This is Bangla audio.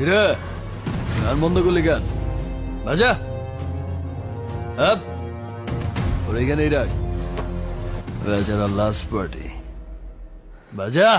কিরে গান বন্ধ করলি গান বাজা আপ ওর এখানেই রাখ বেচারা লাস্ট পার্টি বাজা